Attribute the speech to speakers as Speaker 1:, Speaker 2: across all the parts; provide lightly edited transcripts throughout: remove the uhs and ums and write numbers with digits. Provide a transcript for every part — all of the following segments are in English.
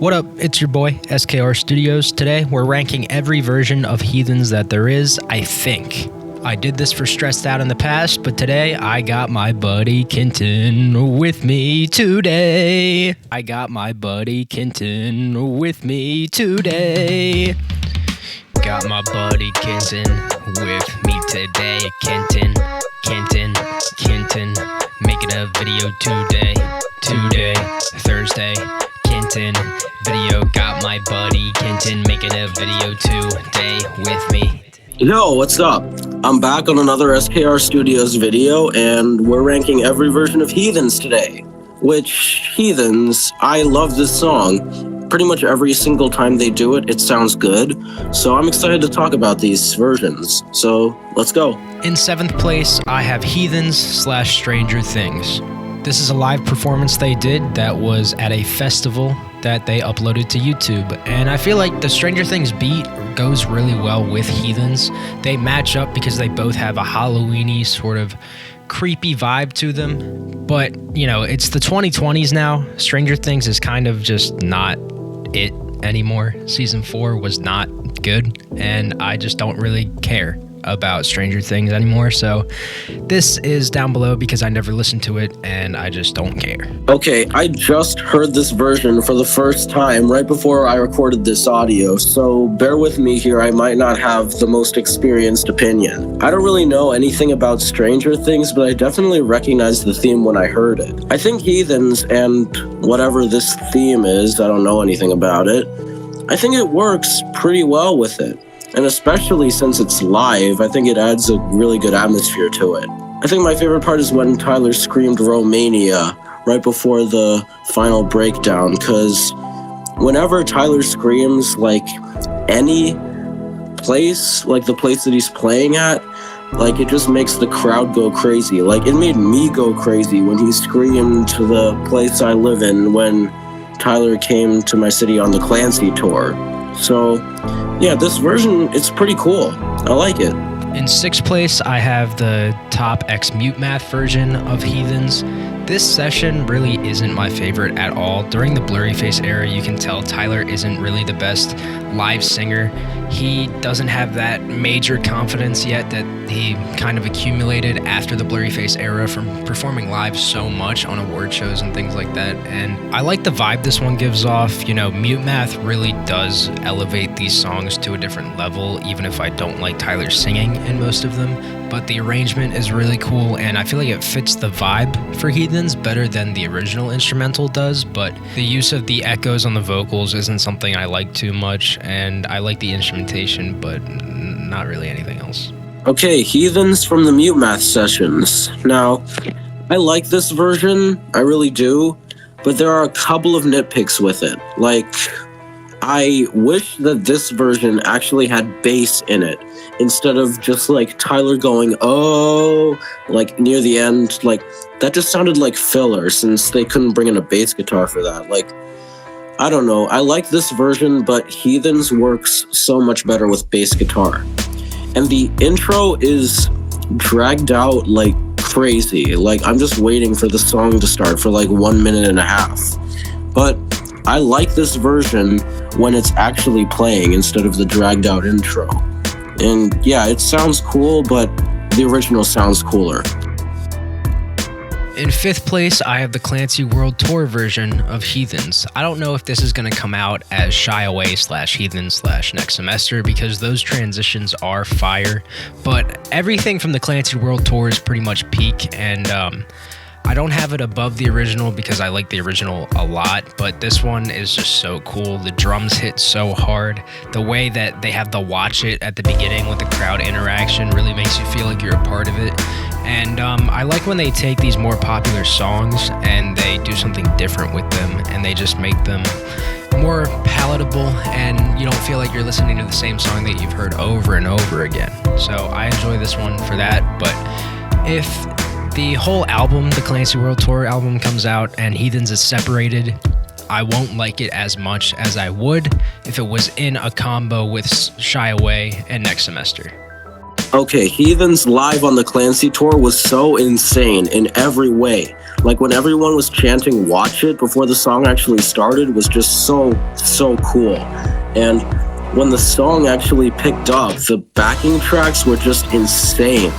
Speaker 1: What up? It's your boy, SKR Studios. Today, we're ranking every version of Heathens that there is, I think. I did this for Stressed Out in the past, but today, I got my buddy Kinton with me today. Got my buddy Kinton with me, Kinton, making a video today, Thursday. Kinton, video, got my buddy Kinton making a video today with me.
Speaker 2: Yo, what's up? I'm back on another SKR Studios video, and we're ranking every version of Heathens today. Which, Heathens, I love this song. Pretty much every single time they do it, it sounds good. So I'm excited to talk about these versions. So, let's go.
Speaker 1: In 7th place, I have Heathens / Stranger Things. This is a live performance they did that was at a festival that they uploaded to YouTube. And I feel like the Stranger Things beat goes really well with Heathens. They match up because they both have a Halloween-y sort of creepy vibe to them. But, you know, it's the 2020s now. Stranger Things is kind of just not it anymore. Season 4 was not good, and I just don't really care about Stranger Things anymore, so this is down below because I never listened to it and I just don't care.
Speaker 2: Okay, I just heard this version for the first time right before I recorded this audio, so bear with me here. I might not have the most experienced opinion. I don't really know anything about Stranger Things, but I definitely recognized the theme when I heard it. I think Heathens and whatever this theme is, I don't know anything about it, I think it works pretty well with it. And especially since it's live, I think it adds a really good atmosphere to it. I think my favorite part is when Tyler screamed Romania right before the final breakdown, because whenever Tyler screams, like, any place, like the place that he's playing at, like, it just makes the crowd go crazy. Like, it made me go crazy when he screamed to the place I live in when Tyler came to my city on the Clancy tour. So, yeah, this version, it's pretty cool. I like it.
Speaker 1: In 6th place, I have the Top X Mute Math version of Heathens. This session really isn't my favorite at all. During the Blurryface era, you can tell Tyler isn't really the best live singer. He doesn't have that major confidence yet that he kind of accumulated after the Blurryface era from performing live so much on award shows and things like that. And I like the vibe this one gives off. You know, Mute Math really does elevate these songs to a different level, even if I don't like Tyler singing in most of them. But the arrangement is really cool, and I feel like it fits the vibe for Heathens better than the original instrumental does, but the use of the echoes on the vocals isn't something I like too much, and I like the instrumentation, but not really anything else.
Speaker 2: Okay, Heathens from the Mute Math sessions. Now, I like this version, I really do, but there are a couple of nitpicks with it. Like, I wish that this version actually had bass in it, instead of just like Tyler going, oh, like near the end. Like, that just sounded like filler since they couldn't bring in a bass guitar for that. Like, I don't know. I like this version, but Heathens works so much better with bass guitar. And the intro is dragged out like crazy. Like, I'm just waiting for the song to start for like 1.5 minutes. But I like this version when it's actually playing instead of the dragged out intro. And yeah, it sounds cool, but the original sounds cooler.
Speaker 1: In 5th place, I have the Clancy World Tour version of Heathens. I don't know if this is going to come out as Shy Away / Heathens / Next Semester, because those transitions are fire, but everything from the Clancy World Tour is pretty much peak, and I don't have it above the original because I like the original a lot, but this one is just so cool. The drums hit so hard. The way that they have the watch it at the beginning with the crowd interaction really makes you feel like you're a part of it. And I like when they take these more popular songs and they do something different with them, and they just make them more palatable, and you don't feel like you're listening to the same song that you've heard over and over again. So I enjoy this one for that. But if the whole album, the Clancy World Tour album, comes out and Heathens is separated, I won't like it as much as I would if it was in a combo with Shy Away and Next Semester.
Speaker 2: Okay, Heathens live on the Clancy tour was so insane in every way. Like when everyone was chanting "Watch It" before the song actually started was just so cool. And when the song actually picked up, the backing tracks were just insane.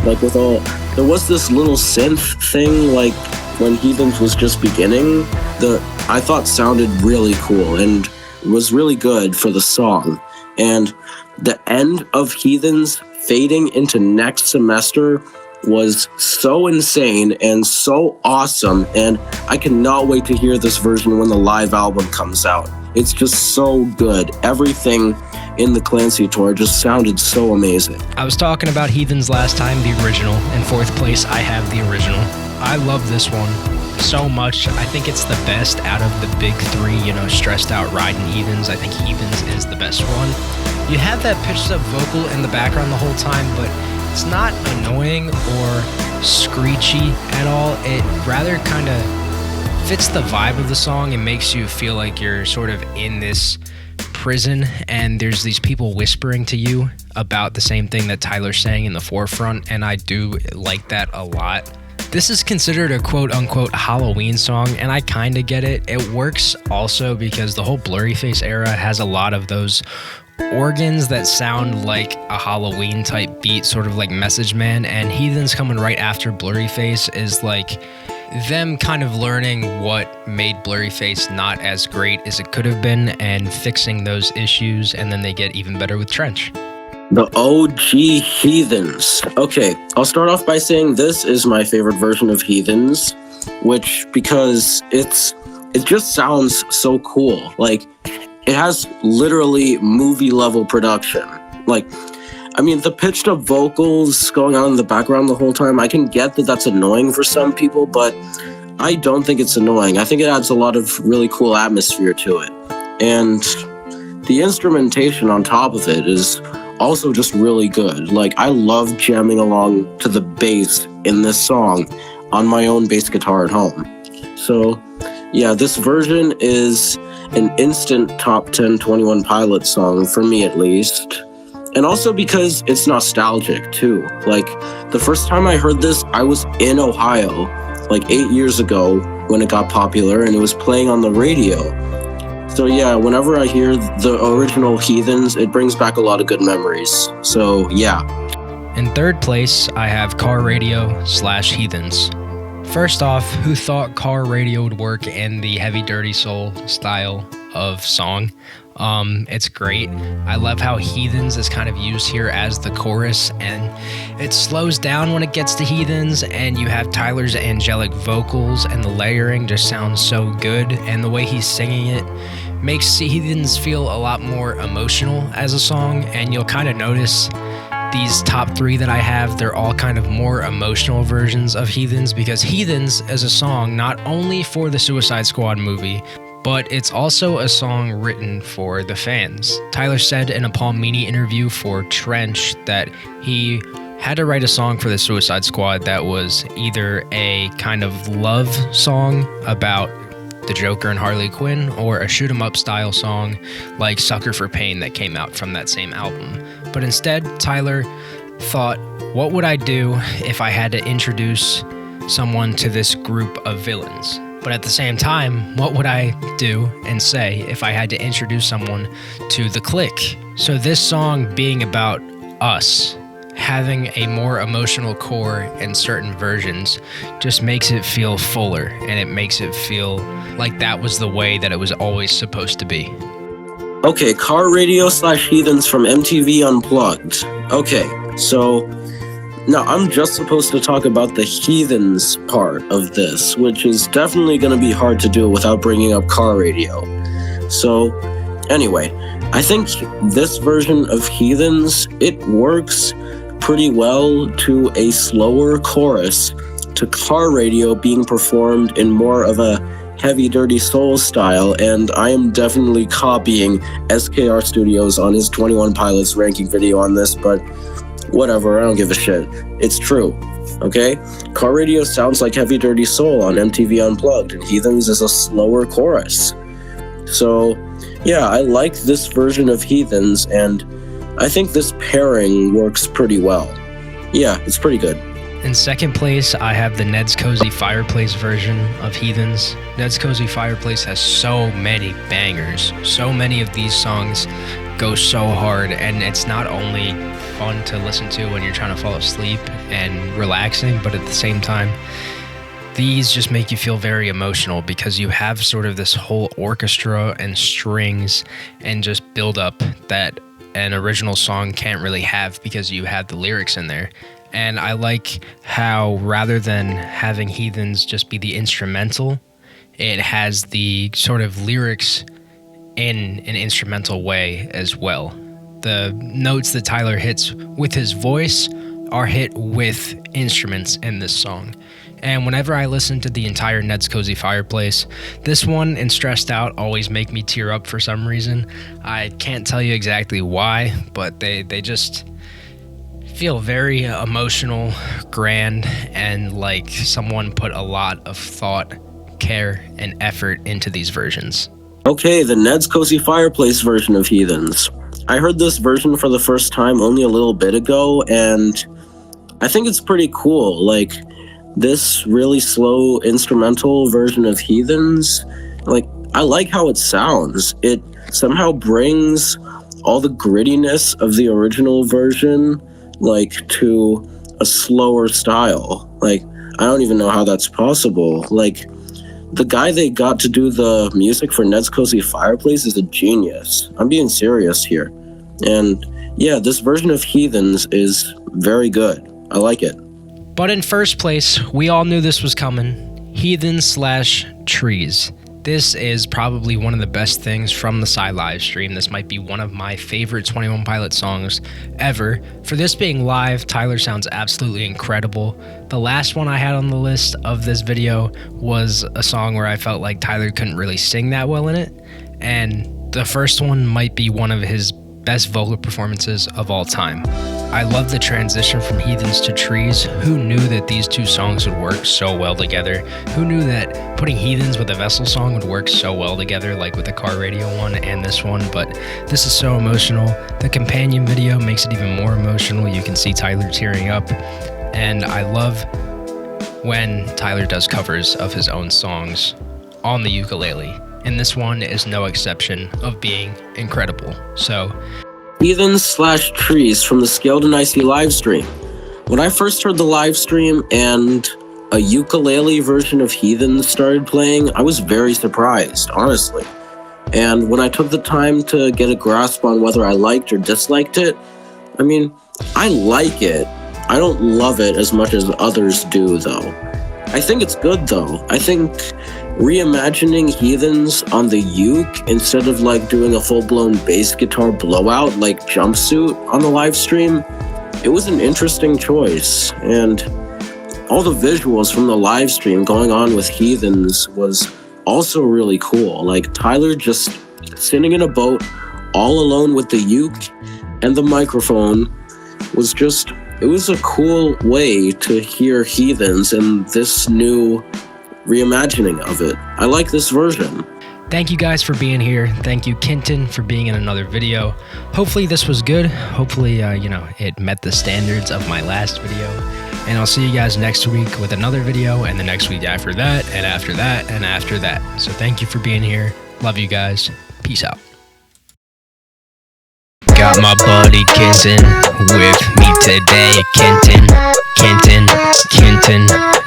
Speaker 2: Like there was this little synth thing like when Heathens was just beginning that I thought sounded really cool and was really good for the song. And the end of Heathens fading into Next Semester was so insane and so awesome, and I cannot wait to hear this version when the live album comes out. It's just so good. Everything in the Clancy tour just sounded so amazing.
Speaker 1: I was talking about Heathens last time, the original. In fourth place, I have the original. I love this one so much. I think it's the best out of the big three, Stressed Out, Ride, and Heathens. I think Heathens is the best one. You have that pitched up vocal in the background the whole time, but it's not annoying or screechy at all. It rather kind of fits the vibe of the song and makes you feel like you're sort of in this prison and there's these people whispering to you about the same thing that Tyler's saying in the forefront, and I do like that a lot. This is considered a quote-unquote Halloween song, and I kind of get it. It works also because the whole Blurryface era has a lot of those organs that sound like a Halloween type beat, sort of like Message Man, and Heathens coming right after Blurryface is like them kind of learning what made Blurryface not as great as it could have been and fixing those issues, and then they get even better with Trench.
Speaker 2: The OG Heathens. Okay, I'll start off by saying this is my favorite version of Heathens, because it just sounds so cool. Like, it has literally movie level production. The pitched up vocals going on in the background the whole time, I can get that that's annoying for some people, but I don't think it's annoying. I think it adds a lot of really cool atmosphere to it. And the instrumentation on top of it is also just really good. I love jamming along to the bass in this song on my own bass guitar at home. So, yeah, this version is an instant top 10 21 Pilots song, for me at least. And also because it's nostalgic, too. The first time I heard this, I was in Ohio, 8 years ago when it got popular, and it was playing on the radio. So yeah, whenever I hear the original Heathens, it brings back a lot of good memories. So yeah.
Speaker 1: In third place, I have Car Radio / Heathens. First off, who thought Car Radio would work in the heavy dirty soul style of song? It's great. I love how Heathens is kind of used here as the chorus, and it slows down when it gets to Heathens, and you have Tyler's angelic vocals, and the layering just sounds so good, and the way he's singing it makes Heathens feel a lot more emotional as a song, and you'll kind of notice these top three that I have, they're all kind of more emotional versions of Heathens, because Heathens is a song not only for the Suicide Squad movie, but it's also a song written for the fans. Tyler said in a Paul Meany interview for Trench that he had to write a song for the Suicide Squad that was either a kind of love song about the Joker and Harley Quinn, or a shoot 'em up style song like Sucker for Pain that came out from that same album. But instead, Tyler thought, what would I do if I had to introduce someone to this group of villains? But at the same time, what would I do and say if I had to introduce someone to the clique? So this song being about us, having a more emotional core in certain versions, just makes it feel fuller, and it makes it feel like that was the way that it was always supposed to be.
Speaker 2: Okay, Car Radio / Heathens from MTV Unplugged. Okay, so now I'm just supposed to talk about the Heathens part of this, which is definitely going to be hard to do without bringing up Car Radio. So anyway, I think this version of Heathens, it works pretty well to a slower chorus, to Car Radio being performed in more of a heavy dirty soul style, and I am definitely copying SKR Studios on his 21 Pilots ranking video on this, but whatever, I don't give a shit. It's true, okay? Car Radio sounds like heavy dirty soul on MTV Unplugged, and Heathens is a slower chorus. So yeah, I like this version of Heathens, and I think this pairing works pretty well. Yeah, it's pretty good.
Speaker 1: In second place, I have the Ned's Cozy Fireplace version of Heathens. Ned's Cozy Fireplace has so many bangers. So many of these songs go so hard, and it's not only fun to listen to when you're trying to fall asleep and relaxing, but at the same time, these just make you feel very emotional because you have sort of this whole orchestra and strings and just build up that an original song can't really have because you have the lyrics in there. And I like how rather than having Heathens just be the instrumental, it has the sort of lyrics in an instrumental way as well. The notes that Tyler hits with his voice are hit with instruments in this song. And whenever I listen to the entire Ned's Cozy Fireplace, this one and Stressed Out always make me tear up for some reason. I can't tell you exactly why, but they just feel very emotional, grand, and like someone put a lot of thought, care, and effort into these versions.
Speaker 2: Okay, the Ned's Cozy Fireplace version of Heathens. I heard this version for the first time only a little bit ago, and I think it's pretty cool. Like, this really slow instrumental version of Heathens, like, I like how it sounds. It somehow brings all the grittiness of the original version, like, to a slower style. Like, I don't even know how that's possible. Like, the guy they got to do the music for Ned's Cozy Fireplace is a genius. I'm being serious here. And yeah, this version of Heathens is very good. I like it.
Speaker 1: But in first place, we all knew this was coming. Heathens/Trees. This is probably one of the best things from the Psy live stream. This might be one of my favorite 21 Pilots songs ever. For this being live, Tyler sounds absolutely incredible. The last one I had on the list of this video was a song where I felt like Tyler couldn't really sing that well in it. And the first one might be one of his best vocal performances of all time. I love the transition from Heathens to Trees. Who knew that these two songs would work so well together? Who knew that putting Heathens with a Vessel song would work so well together, like with the car radio one and this one? But this is so emotional. The companion video makes it even more emotional. You can see Tyler tearing up. And I love when Tyler does covers of his own songs on the ukulele. And this one is no exception of being incredible. So,
Speaker 2: Heathens/Trees from the Scaled and Icy live stream. When I first heard the live stream and a ukulele version of Heathens started playing, I was very surprised, honestly. And when I took the time to get a grasp on whether I liked or disliked it, I mean, I like it. I don't love it as much as others do, though. I think it's good, though. I think reimagining Heathens on the uke instead of like doing a full-blown bass guitar blowout like Jumpsuit on the live stream, it was an interesting choice. And all the visuals from the live stream going on with Heathens was also really cool. Like Tyler just sitting in a boat all alone with the uke and the microphone was just, it was a cool way to hear Heathens and this new reimagining of it. I like this version.
Speaker 1: Thank you guys for being here. Thank you, Kinton, for being in another video. Hopefully this was good. Hopefully, it met the standards of my last video. And I'll see you guys next week with another video, and the next week after that, and after that, and after that. So thank you for being here. Love you guys. Peace out. Got my buddy Kinton with me today. Kinton,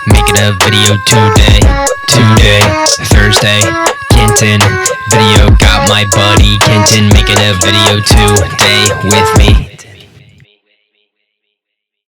Speaker 1: making a video today, Thursday. Kinton video, got my buddy Kinton making a video today with me.